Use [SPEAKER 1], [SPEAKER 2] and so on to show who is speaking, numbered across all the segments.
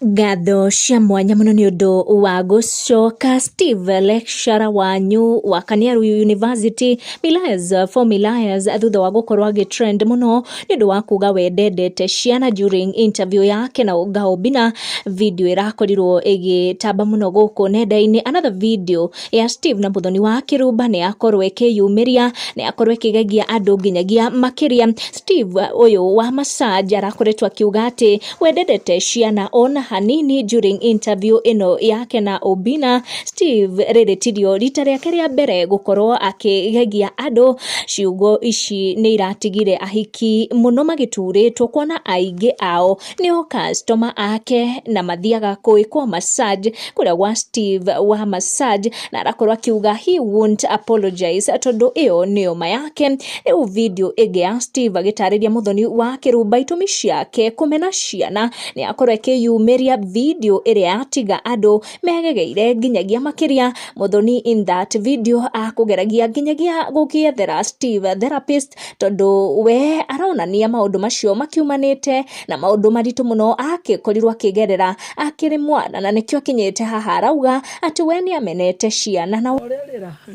[SPEAKER 1] Ngatho cia mwanya muno ni undu wa gucoka Steve lecturer wanyu wa Kaniaru University Milayas for Milayas thutha wa gukorwo agitrend muno ni undu wa kuga wendete ciana during interview yake na Uga Obina. Video irakorirwo igitamba muno guku nenda-ini. Another video ya Steve na muthoni wa Kirumba ni akorwo ikiyumiria, ni akorwo ikigegia andu nginyagia makiria. Steve uyu wa Massage arakoretwo akiuga ati wendete ciana ona hanini during interview ino yake na Obina. Steve rĩrĩtirio rita rĩake rĩa mbere gukorwo akigegia andu. Ciugo ici ni iratigire ahiki muno magiturĩtwo kuona aingĩ ao nĩo customer ake na mathiaga kwa Massage kuria gwa Steve wa Massage, na arakorwo akiuga he won't apologize tondu iyo nĩyo ma yake. Rĩu video ĩngĩ ya Steve agĩtarĩria muthoni wa Kirumba itũmi ciake kumena ciana ni akorwo akiyumiria video ĩrĩa yatiga andu megegeire nginyagia makiria. Muthoni in that video akugeragia nginyagia gugiethera Steve therapist tondu we aronania maundu macio makiumanite na maundu maritu muno akikorirwo akigerera akiri mwana, na nikio akinyite haha arauga ati we ni amenete ciana na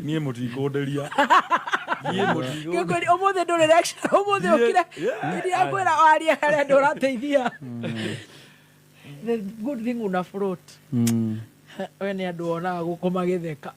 [SPEAKER 2] nie mutigonderia
[SPEAKER 3] ngori omothe ndore lecture omothe okira ndi akwera waria kare ndorateithia. The good thing una float we ni andu ona gukoma githeka.